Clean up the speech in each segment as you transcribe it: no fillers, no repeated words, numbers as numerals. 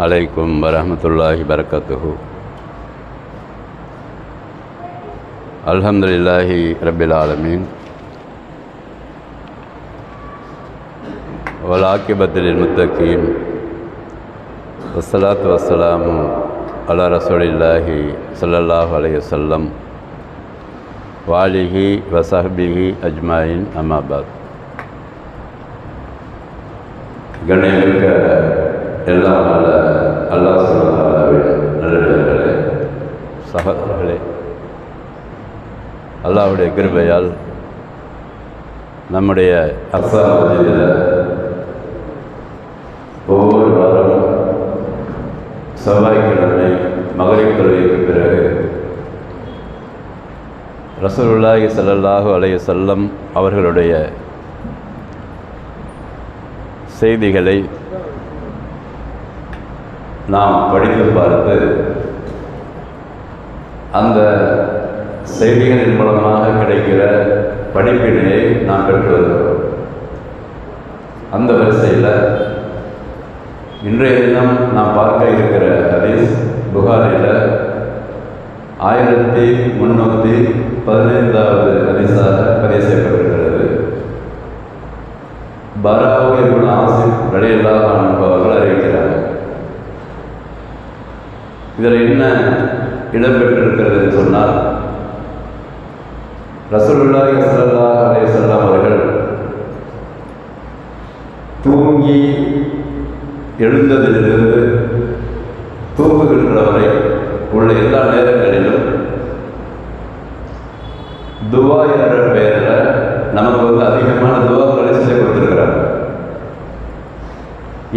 அலைக்கும் வரஹ்மத்துல்லாஹி வரகாத்துஹு. அல்ஹம்துலில்லாஹி ரப்பில் ஆலமீன் வல் ஆகிபத்து லில் முத்தகீன் வஸ்ஸலாத்து வஸ்ஸலாமு அலா ரசூலில்லாஹி ஸல்லல்லாஹு அலைஹி வஸல்லம் வாலிஹி வஸஹ்பிஹி அஜ்மாயின் அம்மா பாத். கண்ணியமிக்க எல்லாம் நல்ல அல்லாஹ் சுப்ஹானஹு நல்லடியார்களே, சகோதரர்களே, அல்லாஹ்வுடைய கிருபையால் நம்முடைய அக்ஸா மஸ்ஜிதில் ஒவ்வொரு வாரம் செவ்வாய்க்கிழமை மகரிப் தொழுகைக்கு பிறகு ரசூலுல்லாஹி ஸல்லல்லாஹு அலைஹி வஸல்லம் அவர்களுடைய செய்திகளை நாம் படித்து பார்த்து அந்த செய்திகளின் மூலமாக கிடைக்கிற படிப்பினையை நாம் பெற்று வருகிறோம். அந்த வரிசையில் இன்றைய தினம் நாம் பார்க்க இருக்கிற ஹதீஸ் புகாரியில் 1315வது ஹதீஸாக பதிவு செய்யப்பட்டிருக்கிறது. பராவு இப்னு ஆசிப் ரலியல்லாஹு அன்ஹு அவர்கள் அறிவிக்கிறார். இதில் என்ன இடம்பெற்றிருக்கிறது என்று சொன்னால், ரசூலுல்லாஹி ஸல்லல்லாஹு அலைஹி வஸல்லம் அவர்கள் தூங்கி எழுந்ததிலிருந்து தூங்குகின்ற வரை உள்ள எல்லா நேரங்களிலும் துவா என்ற பெயரில் நமக்கு அதிகமான துவாக்களை சொல்லிக் கொடுத்திருக்கிறாங்க.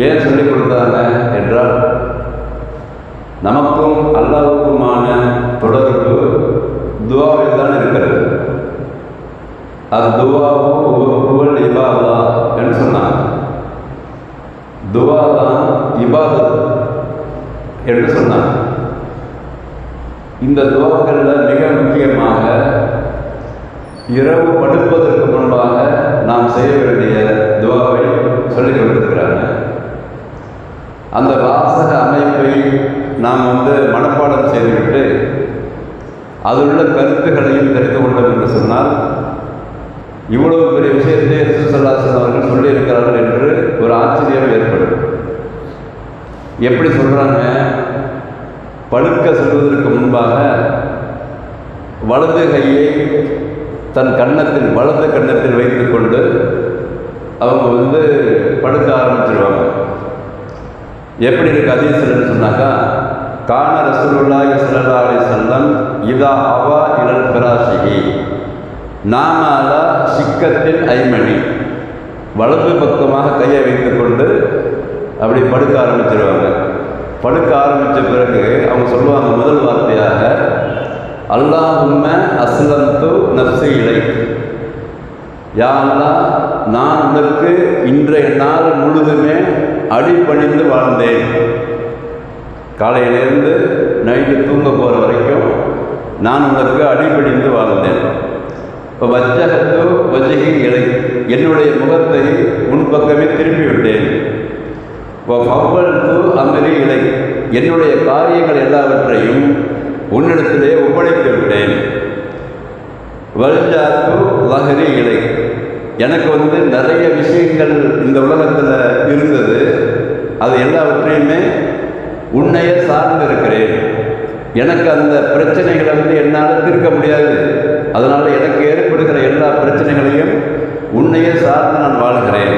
ஏன் சொல்லிக் கொடுத்தாங்க என்றால், நமக்கும் அல்லாஹ்வுக்குமான தொடர்பு துவாவில் தான் இருக்கிறது. அது துவாவும் இபாதா என்று சொன்னாங்க. துவா தான் இபாதத் என்று சொன்னாங்க. இந்த துவாக்களில் மிக முக்கியமாக இரவு படுப்பதற்கு முன்பாக நாம் செய்ய வேண்டிய துவாவை சொல்லிக் கொடுத்திருக்கிறாங்க. அந்த வாசக அமைப்பை நாம் மனப்பாடம் செய்துவிட்டு அதில் உள்ள கருத்துக்களையும் தெரிந்து கொண்டோம் என்று சொன்னால், இவ்வளவு பெரிய விஷயத்தை ரசூல் ஸல்லல்லாஹு அலைஹி வஸல்லம் அவர்கள் சொல்லியிருக்கிறார்கள் என்று ஒரு ஆச்சரியம் ஏற்படும். எப்படி சொல்கிறாங்க? படுக்க செல்வதற்கு முன்பாக வலது கையை தன் வலது கன்னத்தில் வைத்துக்கொண்டு அவங்க படுக்க ஆரம்பிச்சிருவாங்க. எப்படி இருக்கு ஹதீஸ்ன்னு சொன்னாக்கா, கான ரசூலுல்லாஹி ஸல்லல்லாஹு அலைஹி வஸல்லம் இதா அவா இலல் ஃபிராஷிஹி நாம அலா சிக்கத்தில் ஐமணி, வலது பக்கமாக கையை வைத்துக்கொண்டு அப்படி படுக்க ஆரம்பிச்சிருவாங்க. படுக்க ஆரம்பித்த பிறகு அவங்க சொல்லுவாங்க முதல் வார்த்தையாக, அல்லாஹும்ம அஸ்லம்து நஃப்ஸி இலைக், யா அல்லாஹ், நான் உனக்கு இன்றைய நாள் முழுதுமே அடிபணிந்து வாழ்ந்தேன். காலையிலேருந்து நைட்டு தூங்க போகிற வரைக்கும் நான் உனக்கு அடிபணிந்து வாழ்ந்தேன். இப்போ வஜ்ஜஹத்து வஜ்ஹி இலை, என்னுடைய முகத்தை முன்பக்கமே திருப்பி விட்டேன். இப்போ ஃபவ்வல்து அம்ரி இலை, என்னுடைய காரியங்கள் எல்லாவற்றையும் உன்னிடத்திலே ஒப்படைத்து விட்டேன். வல்ஜாத்து லஹரி இலை, எனக்கு நிறைய விஷயங்கள் இந்த உலகத்தில் இருந்தது, அது எல்லாவற்றையுமே உன்னையே சார்ந்து இருக்கிறேன். எனக்கு அந்த பிரச்சனைகளை என்னால் தீர்க்க முடியாது, அதனால் எனக்கு ஏற்படுகிற எல்லா பிரச்சனைகளையும் உன்னையே சார்ந்து நான் வாழ்கிறேன்.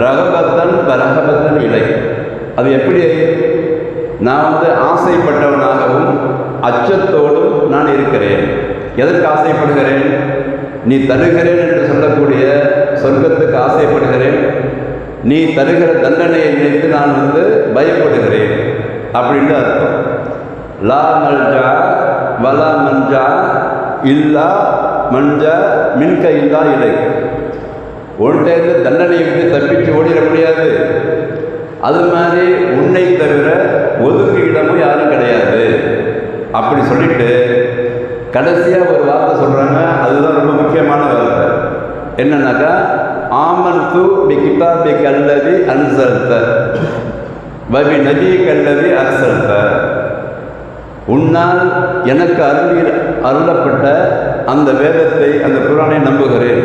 ரகபத்தன் ரகபத்தன் இலை, அது எப்படி? நான் ஆசைப்பட்டவனாகவும் அச்சத்தோடும் நான் இருக்கிறேன். எதற்கு ஆசைப்படுகிறேன்? நீ தருகிறேன் என்று சொல்லக்கூடிய சொர்க்கத்துக்கு ஆசைப்படுகிறேன். நீ தருகிற தண்டனையை நினைத்து நான் பயப்படுகிறேன் அப்படின்னு அர்த்தம். லா மல்ஜா வலா மஞ்சா இல்லா மஞ்சா மின்க இல்லா இலை, உன்கிட்ட தண்டனையை தப்பிச்சு ஓடிட முடியாது. அது மாதிரி உன்னை தவிர ஒதுக்கு இடமும் யாரும் கிடையாது அப்படி சொல்லிட்டு கடைசியாக ஒரு வார்த்தை சொல்கிறாங்க. அதுதான் ரொம்ப முக்கியமான வார்த்தை. என்னன்னாக்கா, ஆமன்து பி கிதாபிக அல்லதி அன்ஸல்த, வபி நபி கல்லதி அரசல்த, உன்னால் எனக்கு அருளப்பட்ட அந்த வேதத்தை, அந்த குர்ஆனை நம்புகிறேன்.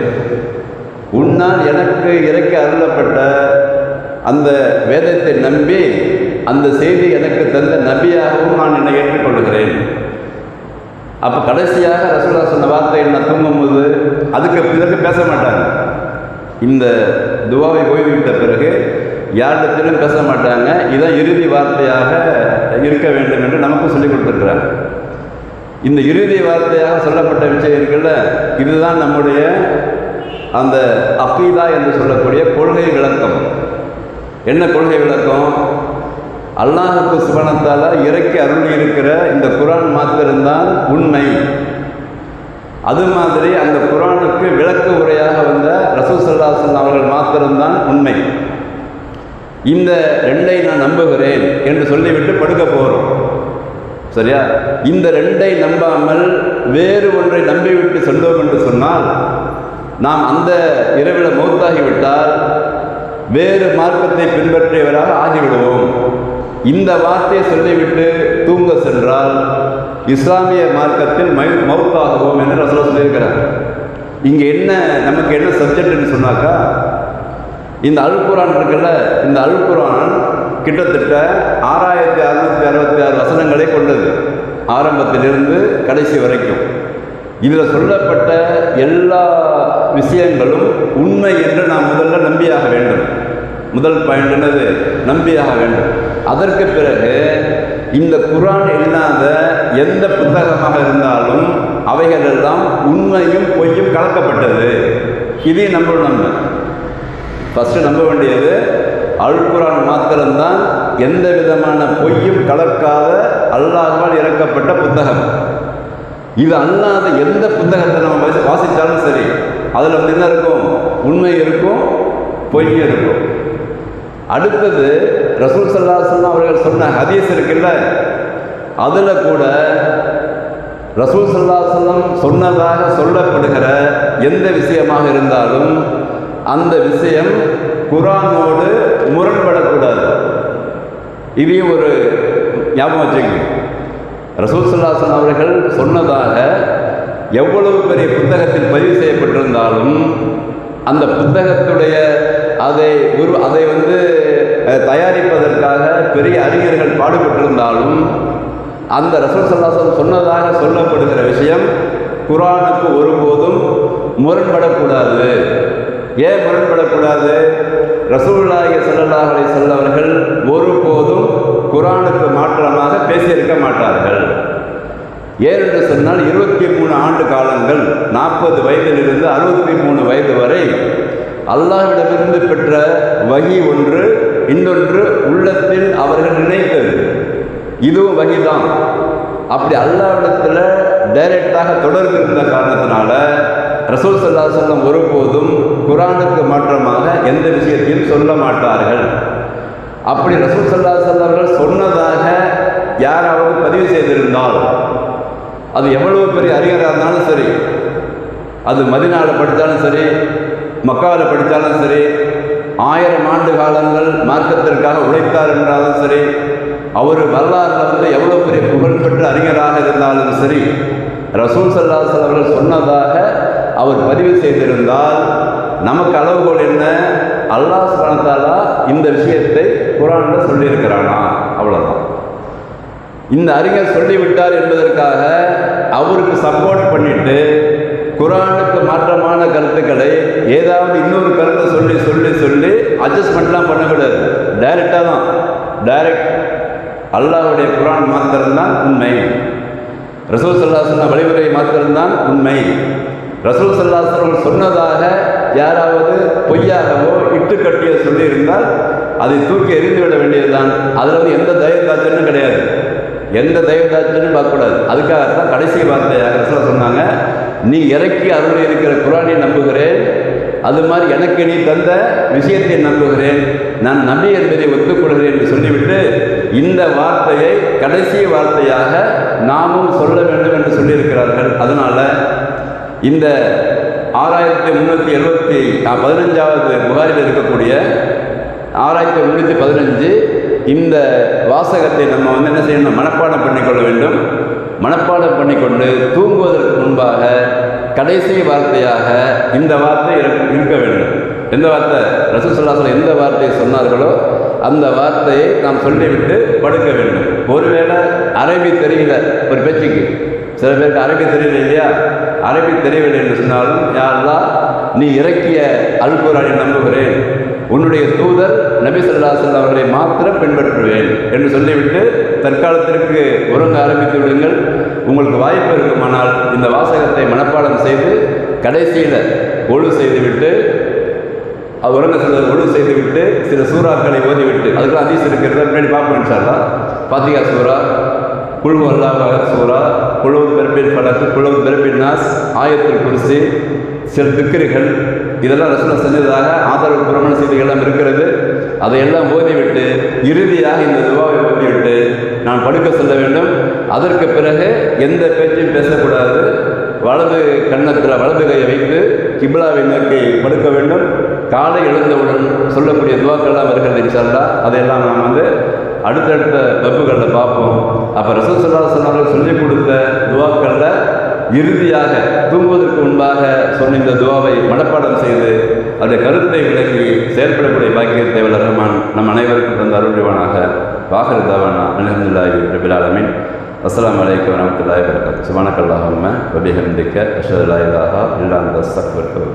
உன்னால் எனக்கு இறக்கி அருளப்பட்ட அந்த வேதத்தை நம்பி அந்த செய்தி எனக்கு தந்த நபியாகவும் நான் என்னை ஏற்றுக்கொள்கிறேன். அப்போ கடைசியாக ரசூலுல்லாஹ் சொன்ன வார்த்தை என்ன? தூங்கும்போது அதுக்கு பிறகு பேச மாட்டாங்க. இந்த துவாவை ஓய்விட்ட பிறகு யாரிடத்திலும் பேச மாட்டாங்க. இதான் இறுதி வார்த்தையாக இருக்க வேண்டும் என்று நமக்கும் சொல்லிக் கொடுத்துருக்கிறாங்க. இந்த இறுதி வார்த்தையாக சொல்லப்பட்ட விஷயம் இருக்குல்ல, இதுதான் நம்முடைய அந்த அகீதா என்று சொல்லக்கூடிய கொள்கை விளக்கம். என்ன கொள்கை விளக்கம்? அல்லாஹ்வுக்கு சுப்ஹானஹு வ தஆலா இறக்கி அருளி இருக்கிற இந்த குர்ஆன் மாத்திரம்தான் உண்மை. அது மாதிரி அந்த குர்ஆனுக்கு விளக்க உரையாக வந்த ரசூல் ஸல்லல்லாஹு அலைஹி வஸல்லம் அவர்கள் மாத்திரம்தான் உண்மை. இந்த ரெண்டை நான் நம்புகிறேன் என்று சொல்லிவிட்டு படுக்க போகிறோம். சரியா? இந்த ரெண்டை நம்பாமல் வேறு ஒன்றை நம்பிவிட்டு சென்றோம் என்று சொன்னால், நாம் அந்த இரவில் மௌத்தாகிவிட்டால் வேறு மார்க்கத்தை பின்பற்றியவராக ஆகிவிடுவோம். இந்த வார்த்தையை சொல்லிவிட்டு தூங்க சென்றால் இஸ்லாமிய மார்க்கத்தில் மௌத்தாகுவோம் என்று ரசூலுல்லாஹ் சொல்லியிருக்கிறார். இங்கே என்ன நமக்கு என்ன சப்ஜெக்ட்னு சொன்னாக்கா, இந்த அல் குர்ஆன் இருக்குல்ல, இந்த அல் குர்ஆன் கிட்டத்தட்ட 6666 வசனங்களை கொண்டது, ஆரம்பத்திலிருந்து கடைசி வரைக்கும். இதில் சொல்லப்பட்ட எல்லா விஷயங்களும் உண்மை என்று நாம் முதல்ல நம்பியாக வேண்டும். முதல் பாயிண்ட் என்னது? நம்பியாக வேண்டும். அதற்கு பிறகு இந்த குர்ஆன் இல்லாத எந்த புத்தகமாக இருந்தாலும் அவைகள் எல்லாம் உண்மையும் பொய்யும் கலக்கப்பட்டது. இதையும் நம்ப ஃபஸ்ட்டு நம்ப வேண்டியது அல் குர்ஆன் மாத்திரம்தான் எந்த விதமான பொய்யும் கலக்காத அல்லாஹ்வால் இறக்கப்பட்ட புத்தகம். இது அல்லாத எந்த புத்தகத்தை நம்ம வாசித்தாலும் சரி, அதில் வந்து என்ன இருக்கும்? உண்மை இருக்கும், பொய் இருக்கும். அடுத்தது ரசூல் ஸல்லல்லாஹு அலைஹி வஸல்லம் அவர்கள் சொன்ன ஹதீஸ் இருக்குல்ல, அதில் கூட ரசூல் ஸல்லல்லாஹு அலைஹி வஸல்லம் சொன்னதாக சொல்லப்படுகிற எந்த விஷயமாக இருந்தாலும் அந்த விஷயம் குர்ஆனோடு முரண்படக்கூடாது. இதையும் ஒரு ஞாபகம் வச்சுக்கோங்க. ரசூல் ஸல்லல்லாஹு அலைஹி வஸல்லம் அவர்கள் சொன்னதாக எவ்வளவு பெரிய புத்தகத்தில் பதிவு செய்யப்பட்டிருந்தாலும், அந்த புத்தகத்துடைய அதை வந்து தயாரிப்பதற்காக பெரிய அறிஞர்கள் பாடுபட்டிருந்தாலும், அந்த ரசூல் ஸல்லல்லாஹு அலைஹி வஸல்லம் சொன்னதாக சொல்லப்படுகிற விஷயம் குர்ஆனுக்கு ஒருபோதும் முரண்படக்கூடாது. ஏன் முரண்படக்கூடாது? ரசூலுல்லாஹி ஸல்லல்லாஹு அலைஹி வஸல்லம் அவர்கள் ஒருபோதும் குர்ஆனுக்கு மாற்றமாக பேசியிருக்க மாட்டார்கள். ஏனென்று சொன்னால் 23 ஆண்டு காலங்கள், 40 வயதிலிருந்து 63 வயது வரை அல்லாஹ்விடமிருந்து பெற்ற வஹி ஒன்று, இன்னொன்று உள்ளத்தில் அவர்கள் நினைத்தது. இதுவும் வஹி தான். அப்படி அல்லாஹ்விடத்தில் டைரக்டாக தொடர்பு இருந்த காரணத்தினால ரசூல் ஸல்லல்லாஹு அலைஹி வஸல்லம் ஒருபோதும் குர்ஆனுக்கு மாற்றமாக எந்த விஷயத்தையும் சொல்ல மாட்டார்கள். அப்படி ரசூல் ஸல்லல்லாஹு அலைஹி வஸல்லம் அவர்கள் சொன்னதாக யாராவது பதிவு செய்திருந்தால், அது எவ்வளவு பெரிய அறிஞராக இருந்தாலும் சரி, அது மதீனாவில் படித்தாலும் சரி, மக்காவில் படித்தாலும் சரி, 1000 ஆண்டு காலங்கள் மார்க்கத்திற்காக உழைத்தார் என்றாலும் சரி, அவர் வரலாறுல வந்து எவ்வளோ பெரிய புகழ்பெற்ற அறிஞராக இருந்தாலும் சரி, ரசூல் ஸல்லல்லாஹு அலைஹி வஸல்லம் அவர்கள் சொன்னதாக அவர் பதிவு செய்திருந்தால் நமக்கு அளவுகோல் என்ன? அல்லாஹ் சுப்ஹானஹு வ தஆலா இந்த விஷயத்தை குர்ஆனில் சொல்லியிருக்கிறானா, அவ்வளோதான். இந்த அறிஞர் சொல்லிவிட்டார் என்பதற்காக அவருக்கு சப்போர்ட் பண்ணிட்டு குர்ஆனுக்கு மாற்றமான கருத்துக்களை ஏதாவது இன்னொரு கருத்தை சொல்லி சொல்லி சொல்லி அட்ஜஸ்ட்மெண்ட்லாம் பண்ணக்கூடாது. டைரெக்டாக தான், டைரக்ட் அல்லாஹ்வுடைய குர்ஆன் மாத்திரம்தான் உண்மை. ரசூல் ஸல்லல்லாஹு அலைஹி வஸல்லம் வழிமுறை மாத்திரம்தான் உண்மை. ரசூல் ஸல்லல்லாஹு அலைஹி வஸல்லம் சொன்னதாக யாராவது பொய்யாகவோ இட்டுக்கட்டியோ சொல்லியிருந்தால் அதை தூக்கி எறிந்துவிட வேண்டியதுதான். அதில் வந்து எந்த தயவுதாட்சனும் கிடையாது, எந்த தயவுதாட்சனும் பார்க்கக்கூடாது. அதுக்காகத்தான் கடைசி வார்த்தையாக ரசூல் சொன்னாங்க, நீ இறக்கி அருள் இருக்கிற குர்ஆனை நம்புகிறேன், அது மாதிரி எனக்கு நீ தந்த விஷயத்தை நம்புகிறேன், நான் நபி என்பதை ஒத்துக்கொள்கிறேன் என்று சொல்லிவிட்டு இந்த வார்த்தையை கடைசி வார்த்தையாக நாமும் சொல்ல வேண்டும் என்று சொல்லியிருக்கிறார்கள். அதனால் இந்த 6315வது புகாரில் இருக்கக்கூடிய 6315 இந்த வாசகத்தை நம்ம என்ன செய்யணும், மனப்பாடம் பண்ணிக்கொள்ள வேண்டும். மனப்பாடம் பண்ணிக்கொண்டு தூங்குவதற்கு முன்பாக கடைசி வார்த்தையாக இந்த வார்த்தை இருக்க வேண்டும். எந்த வார்த்தை? ரசூல் ஸல்லல்லாஹு அலைஹி வஸல்லம் எந்த வார்த்தையை சொன்னார்களோ அந்த வார்த்தையை நாம் சொல்லிவிட்டு படுக்க வேண்டும். ஒருவேளை அரபி தெரியல ஒரு பேச்சுக்கு, சில பேருக்கு அரபி தெரியல இல்லையா, அரபி தெரியவில்லை என்று சொன்னாலும், யா அல்லாஹ் நீ இறக்கிய அல் குர்ஆனை நம்புகிறேன், உன்னுடைய தூதர் நபி ஸல்லல்லாஹு அலைஹி வஸல்லம் அவர்களை மாத்திரம் பின்பற்றுவேன் என்று சொல்லிவிட்டு தற்காலத்திற்கு உறங்க ஆரம்பித்து விடுங்கள். உங்களுக்கு வாய்ப்பு இருக்குமானால் இந்த வாசகத்தை மனப்பாடம் செய்து கடைசியில் ஒழு செய்துவிட்டு உறங்க செல்வதை ஒழு செய்துவிட்டு சில சூறாக்களை ஓதிவிட்டு, அதுக்கெல்லாம் ஹதீஸ் இருக்கிறத முன்னாடி பார்ப்போம் இன்ஷா அல்லாஹ். ஃபாத்திஹா சூரா, குல் ஹுவல்லாஹு அஹத் சூரா, குல் அஊது பிறப்பில் ஃபலக், குல் அஊது பிறப்பின் நாஸ், ஆயத்துல் குர்சி, சில திக்ருகள், இதெல்லாம் ரசூலுல்லாஹ் செஞ்சதாக ஆதரவு பிரமண செய்திகள்லாம் இருக்கிறது. அதையெல்லாம் ஓதிவிட்டு இறுதியாக இந்த துவாவை ஓதிவிட்டு நான் படுக்க செல்ல வேண்டும். அதற்கு பிறகு எந்த பேச்சையும் பேசக்கூடாது. வலது கன்னத்தில் வலது கையை வைத்து கிப்லாவை நோக்கி படுக்க வேண்டும். காலை எழுந்தவுடன் சொல்லக்கூடிய துவாக்கள்லாம் வருகிறது இன்ஷா அல்லாஹ். அதையெல்லாம் நாம் அடுத்தடுத்த வகுப்புகளில் பார்ப்போம். அப்போ ரசூல் ஸல்லல்லாஹு அலைஹி வஸல்லம் சொல்லிக் கொடுத்த துவாக்களில் இறுதியாக தூங்குவதற்கு முன்பாக சொன்ன இந்த துவாவை மனப்பாடம் செய்து அதனுடைய கருத்தை விளங்கி செயல்படக்கூடிய பாக்கியத்தை வல்ல ரஹ்மான் நம் அனைவருக்கும் தந்து அருள்வானாக. வாஹிரு தாவானா அல்ஹம்துலில்லாஹி ரப்பில் ஆலமீன். அஸ்ஸலாமு அலைக்கும் வரஹ்மத்துல்லாஹி வபரகாத்துஹு. சுப்ஹானக்கல்லாஹும்ம வபிஹம்திக அஷ்ஹது அல்லா இலாஹா இல்லா அன்த அஸ்தக்ஃபிருக.